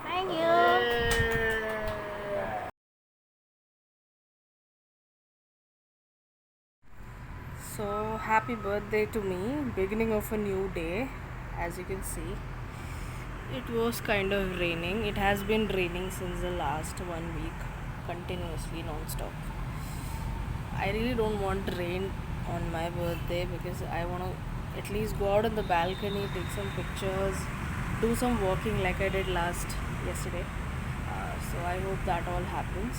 Thank you. So happy birthday to me, beginning of a new day. As you can see, it was kind of raining. It has been raining since the last 1 week, continuously, non-stop. I really don't want rain on my birthday because I want to at least go out on the balcony, take some pictures, do some walking like I did yesterday. So I hope that all happens.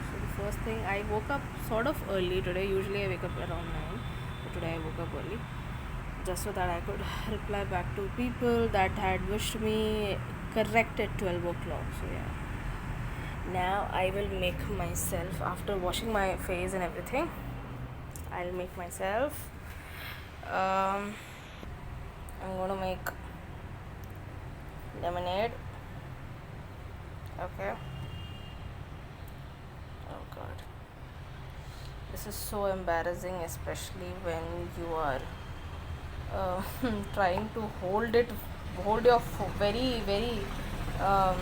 So the first thing, I woke up sort of early today. Usually I wake up around 9, but today I woke up early just so that I could reply back to people that had wished me correct at 12 o'clock. So yeah. Now I will make myself, after washing my face and everything, I'll make myself. Um, I'm gonna make lemonade. Okay. Oh god. This is so embarrassing, especially when you are uh, trying to hold your very, very. Um,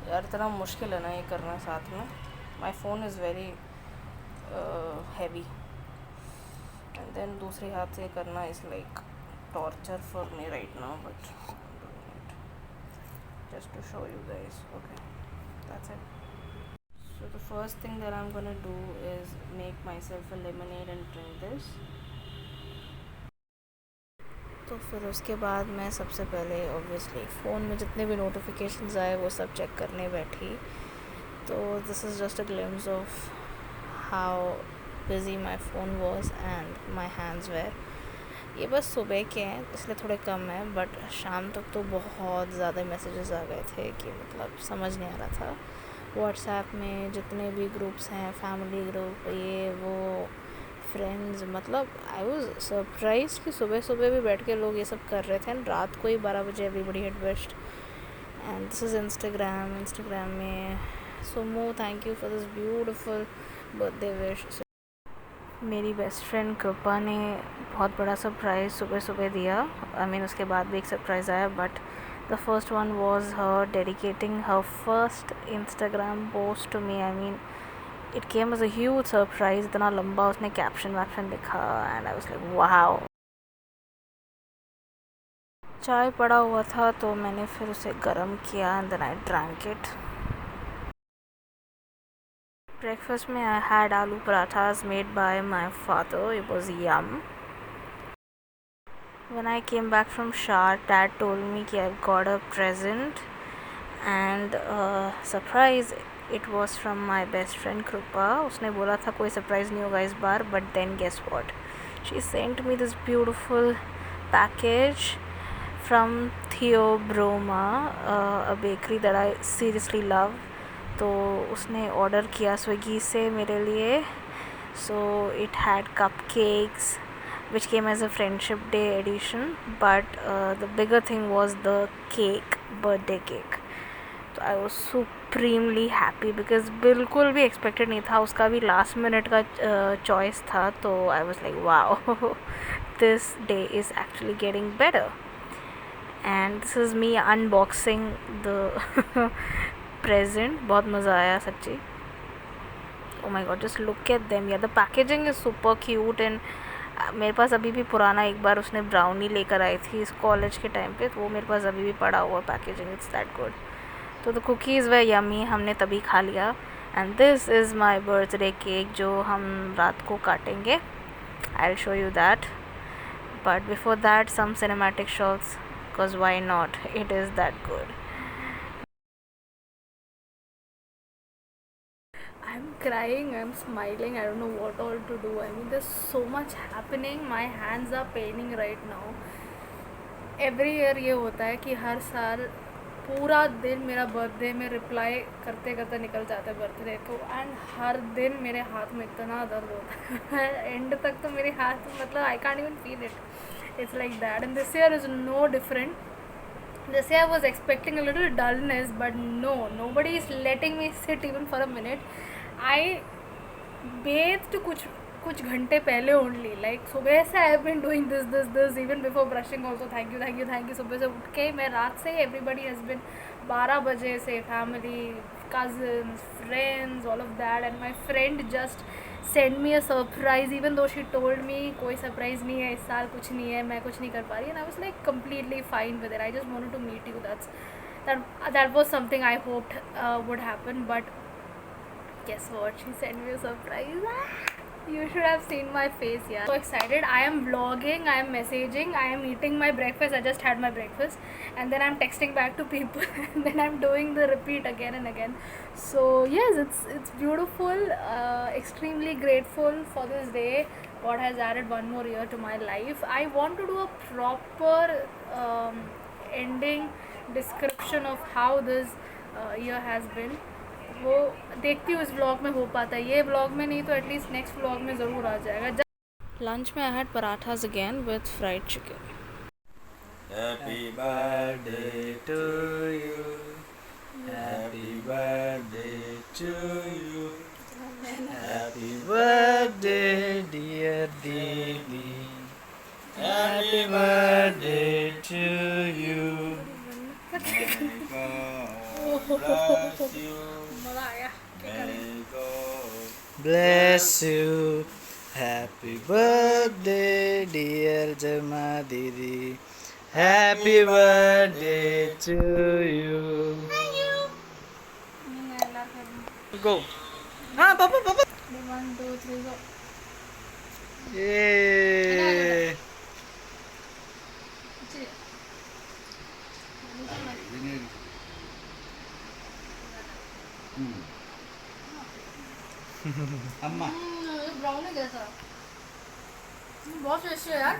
यार इतना मुश्किल है ना ये करना साथ में. My phone is very heavy and then दूसरे हाथ से करना is like torture for me right now, but I'm doing it just to show you guys. Okay, that's it. So the first thing that I'm gonna do is make myself a lemonade and drink this. तो फिर उसके बाद मैं सबसे पहले obviously phone में जितने भी नोटिफिकेशंस आए वो सब चेक करने बैठी. तो this is just a glimpse of how busy my phone was and my hands were. ये बस सुबह के हैं इसलिए थोड़े कम है, बट शाम तक तो बहुत ज़्यादा मैसेजेस आ गए थे कि मतलब समझ नहीं आ रहा था. व्हाट्सएप में जितने भी ग्रुप्स हैं, फैमिली ग्रुप, ये वो, फ्रेंड्स, मतलब आई वॉज सरप्राइज कि सुबह सुबह भी बैठ के लोग ये सब कर रहे थे. एंड रात को ही 12 बजे everybody had wished. And this is Instagram में. सो मो thank you for this beautiful birthday wish. मेरी बेस्ट फ्रेंड कृपा ने बहुत बड़ा सरप्राइज़ सुबह सुबह दिया. उसके बाद भी एक सरप्राइज़ आया, but the first one was her dedicating her first Instagram post to me. It came as a huge surprise. इतना लंबा उसने कैप्शन वैप्शन लिखा and I was like wow. चाय पड़ा हुआ था तो मैंने फिर उसे गर्म किया and then I drank it. Breakfast में I had aloo parathas made by my father. It was yum. When I came back from Shah, Dad told me कि I've got a present and surprise. It was from my best friend Krupa. उसने बोला था कोई surprise नहीं होगा इस बार, but then guess what? She sent me this beautiful package from Theobroma, a bakery that I seriously love. तो उसने order किया स्विगी से मेरे लिए. So it had cupcakes which came as a friendship day edition, but the bigger thing was the birthday cake. तो I was supremely happy because बिल्कुल भी expected नहीं था. उसका भी last minute का choice था. तो I was like wow, this day is actually getting better. And this is me unboxing the present. बहुत मज़ा आया सच्ची. Oh my god, just look at them. Yeah, the packaging is super cute. And मेरे पास अभी भी पुराना एक बार उसने ब्राउनी लेकर आई थी इस कॉलेज के टाइम पे, तो वो मेरे पास अभी भी पड़ा हुआ पैकेजिंग. It's that good. तो द कुकीज़ वे यमी, हमने तभी खा लिया. And this is my birthday cake जो हम रात को काटेंगे. I will show you that, but before that some cinematic shots, because why not, it is that good. I'm crying, I'm smiling, I don't know what all to do. There's so much happening. My hands are paining right now. Every year ये होता है कि हर साल पूरा दिन मेरा birthday में reply करते करते निकल जाता है बर्थडे को. एंड हर दिन मेरे हाथ में इतना दर्द होता है एंड तक तो मेरे हाथ, मतलब I can't even feel it. It's like that. And this year is no different. This year I was expecting a little dullness, but no, nobody is letting me sit even for a minute. I bathed कुछ कुछ घंटे पहले only, like सुबह से I have been doing this even before brushing also. Thank you. सुबह से उठ के मैं रात से एवरीबडी हैज़ बिन 12 बजे से family, cousins, friends, all of that, and my friend just send me a surprise even though she told me कोई सरप्राइज़ नहीं है इस साल, कुछ नहीं है, मैं कुछ नहीं कर पा रही, and I was like completely fine with it. I just wanted to meet you, that was something I hoped would happen, but guess what, she sent me a surprise. You should have seen my face, yeah. So excited. I am vlogging, I am messaging, I am eating my breakfast. I just had my breakfast, and then I'm texting back to people and then I'm doing the repeat again and again. So yes, it's beautiful. Extremely grateful for this day. God has added one more year to my life. I want to do a proper ending description of how this year has been. वो देखती हूँ इस vlog में हो पाता है, ये vlog में नहीं तो एटलीस्ट नेक्स्ट व्लॉग में ज़रूर आ जाएगा। लंच में I had parathas again with fried chicken. Happy birthday to you. Happy birthday to you. Happy birthday dear Didi. Happy birthday to you. May God bless you. मज़ा आया। May God bless you. Happy birthday dear Jama Didi. Happy birthday to you. Go. Ah, Papa. 1 2 3 go। Yay. अम्मा brown है कैसा? बहुत tasty है यार।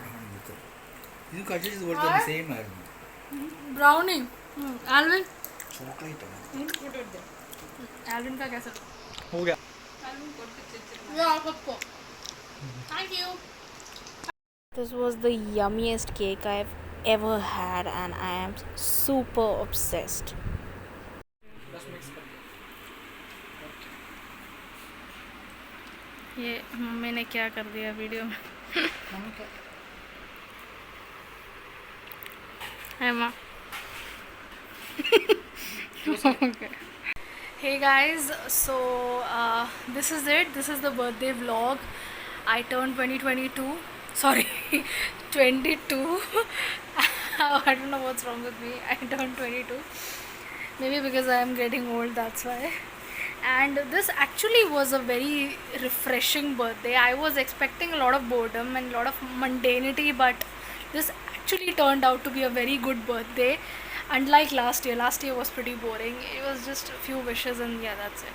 You cut it is what the same है brownie. Alvin chocolate Alvin का कैसा? हो गया या सबको thank you. This was the yummiest cake I've ever had and I am super obsessed. ये मम्मी ने क्या कर दिया वीडियो में। है माँ। Okay. Hey guys, so this is it. This is the birthday vlog. I turned 22. Sorry, 22. I don't know what's wrong with me. I turned 22. Maybe because I am getting old, that's why. And this actually was a very refreshing birthday. I was expecting a lot of boredom and a lot of mundanity, but this actually turned out to be a very good birthday. Unlike last year was pretty boring. It was just a few wishes and yeah, that's it.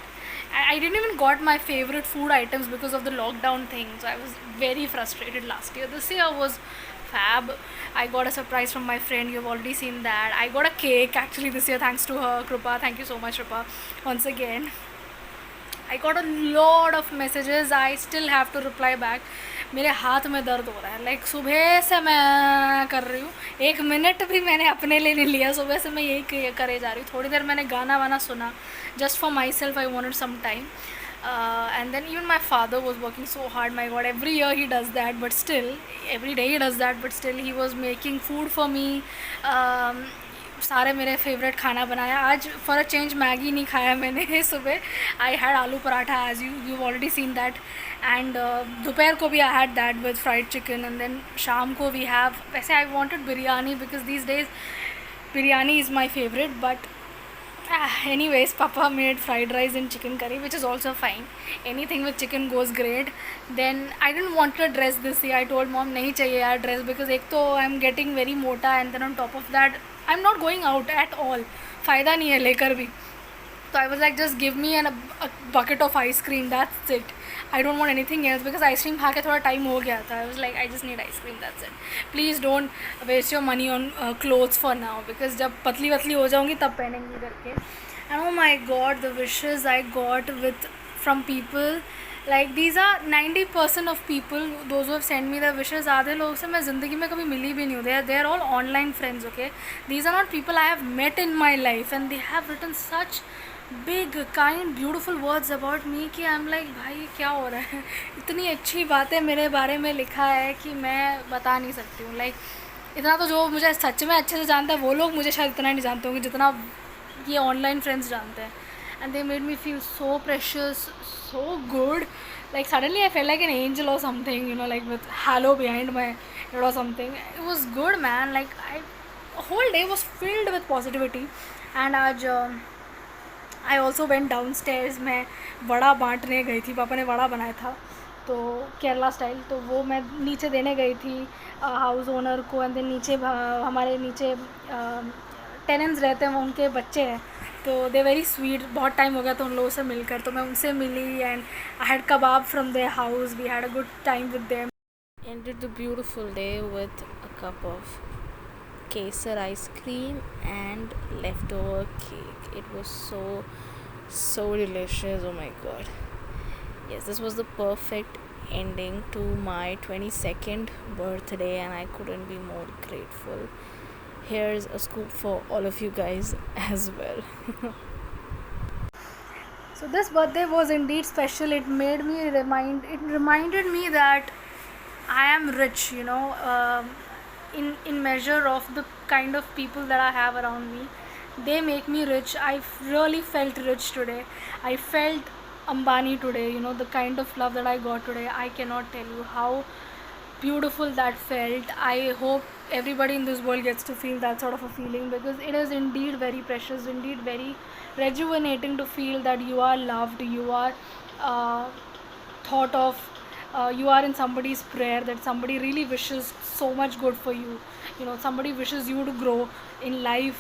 I didn't even got my favorite food items because of the lockdown thing, so I was very frustrated last year. This year was fab. I got a surprise from my friend. You've already seen that. I got a cake actually this year thanks to her, Krupa. Thank you so much, Krupa, once again. I got a lot of messages. I still have to reply back. मेरे हाथ में दर्द हो रहा है, like सुबह से मैं कर रही हूँ, 1 मिनट भी मैंने अपने लिए नहीं लिया, सुबह से मैं यही करे जा रही हूँ। थोड़ी देर मैंने गाना वाना सुना, just for myself I wanted some time, and then even my father was working so hard. My god, every year he does that, but still every day he does that, but still he was making food for me. सारे मेरे favourite खाना बनाया। आज for a change Maggi नहीं खाया मैंने सुबह। I had aloo paratha as you already seen that, and दोपहर को भी I had that with fried chicken, and then शाम को वी हैव, वैसे I wanted biryani because these days biryani is my favorite, but anyways, Papa made fried rice and chicken curry, which is also fine. Anything with chicken goes great. Then I didn't want a dress this year. I told mom नहीं चाहिए यार dress, because एक तो I'm getting very मोटा, and then on top of that I'm not going out at all. फ़ायदा नहीं है लेकर भी. So I was like, just give me a bucket of ice cream, that's it. I don't want anything else, because ice cream खा के थोड़ा time हो गया था. I was like, I just need ice cream, that's it. Please don't waste your money on clothes for now, because जब पतली वतली हो जाऊँगी तब पहनेंगी करके. And oh my god, the wishes I got from people, like these are 90% of people, those who have sent me the wishes. आधे लोग से मैं ज़िंदगी में कभी मिली भी नहीं हूँ. They are all online friends, okay. These are not people I have met in my life, and they have written such big kind beautiful words about me कि आई एम लाइक भाई क्या हो रहा है, इतनी अच्छी बातें मेरे बारे में लिखा है कि मैं बता नहीं सकती हूँ। लाइक इतना तो जो मुझे सच में अच्छे से जानता है वो लोग मुझे शायद इतना नहीं जानते होंगे जितना ये ऑनलाइन फ्रेंड्स जानते हैं। And they made me feel so precious, so good, like suddenly I felt like an angel or something, you know, like with halo behind my head or something. It was good, man. Like whole day was filled with positivity. And आज I also went downstairs. मैं वड़ा बांटने गई थी, पापा ने वड़ा बनाया था तो केरला स्टाइल, तो वो मैं नीचे देने गई थी हाउस ओनर को। एंड देन नीचे हमारे नीचे टेनेंट्स रहते हैं, उनके बच्चे हैं, तो दे वेरी स्वीट। बहुत टाइम हो गया तो उन लोगों से मिलकर, तो मैं उनसे मिली and I had kebab from their house, we had a good time with them. Ended the beautiful day with a cup of kesar ice cream and leftover cake. It was so delicious. Oh my god. Yes, this was the perfect ending to my 22nd birthday and I couldn't be more grateful. Here's a scoop for all of you guys as well. So this birthday was indeed special. It reminded me that I am rich, you know, in measure of the kind of people that I have around me. They make me rich. I really felt rich today. I felt Ambani today, you know, the kind of love that I got today. I cannot tell you how beautiful that felt. I hope everybody in this world gets to feel that sort of a feeling, because it is indeed very precious, indeed very rejuvenating to feel that you are loved, you are thought of, you are in somebody's prayer, that somebody really wishes so much good for you, you know, somebody wishes you to grow in life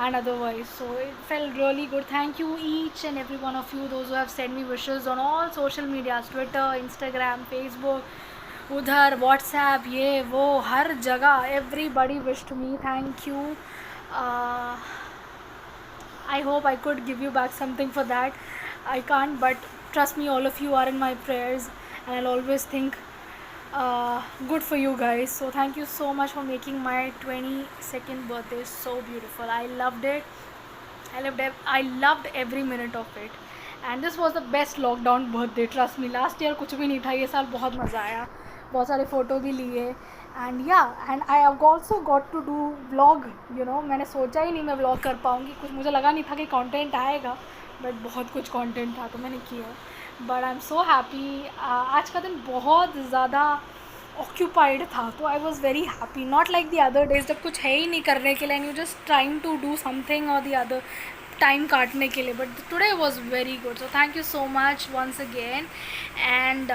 and otherwise. So it felt really good. Thank you each and every one of you, those who have sent me wishes on all social medias, Twitter, Instagram, Facebook, उधर WhatsApp, ये वो हर जगह, everybody wished me. Thank you. I hope I could give you back something for that. I can't, but trust me, all of you are in my prayers and I'll always think good for you guys. So thank you so much for making my 22nd birthday so beautiful. I loved it. I loved every minute of it. And this was the best lockdown birthday. Trust me, last year कुछ भी नहीं था, ये साल बहुत मज़ा आया, बहुत सारे फ़ोटो भी लिए. And yeah and I have also got to do vlog. You know, मैंने सोचा ही नहीं मैं व्लॉग कर पाऊँगी, कुछ मुझे लगा नहीं था कि कंटेंट आएगा, बट बहुत कुछ कंटेंट था तो मैंने किया. But I am so happy. आज का दिन बहुत ज़्यादा ऑक्यूपाइड था, तो I was very happy. Not like the other days जब कुछ है ही नहीं करने के लिए and you just trying to do something और द अदर टाइम काटने के लिए. But today was very good. So thank you so much once again. And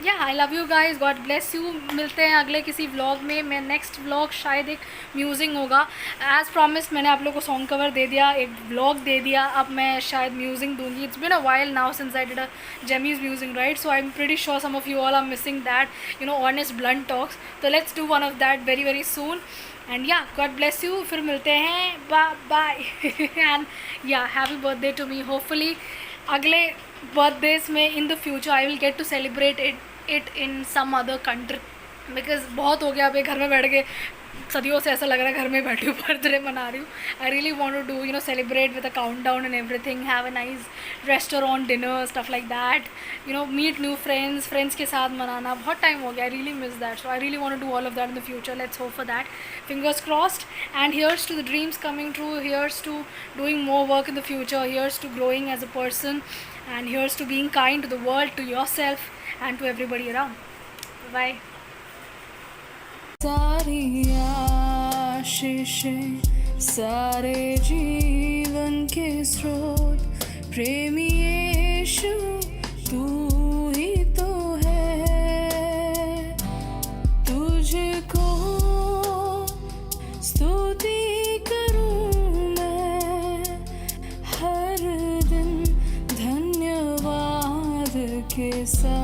yeah I love you guys. God bless you. मिलते हैं अगले किसी vlog में. मैं नेक्स्ट व्लॉग शायद एक म्यूजिंग होगा. एज प्रॉमिस्ड मैंने आप लोग को सॉन्ग कवर दे दिया, एक व्लॉग दे दिया, अब मैं शायद म्यूजिंग दूंगी. It's been a while now since I did a Jamie's musing, right? So I am pretty sure some of you all are missing that, you know, honest blunt talks. तो let's do one of that very very soon. And yeah God bless you. फिर मिलते हैं. Bye. And yeah happy birthday to me. Hopefully अगले birthdays में in the future I will get to celebrate it in some other country, because बहुत हो गया अभी घर में बैठ के. सदियों से ऐसा लग रहा है घर में बैठी हूँ, बर्थडे मना रही हूँ. I really want to do, you know, celebrate with a countdown and everything, have a nice restaurant dinner, stuff like that, you know, meet new friends के साथ मनाना. बहुत टाइम हो गया. I really miss that. So I really want to do all of that in the future. Let's hope for that. Fingers crossed. And here's to the dreams coming true. Here's to doing more work in the future. Here's to growing as a person. And here's to being kind to the world, to yourself, and to everybody around. Bye. सारी आशीषें, सारे जीवन के स्रोत, प्रेमी यीशु तू ही तो है. तुझको स्तुति करूं मैं हर दिन धन्यवाद के साथ.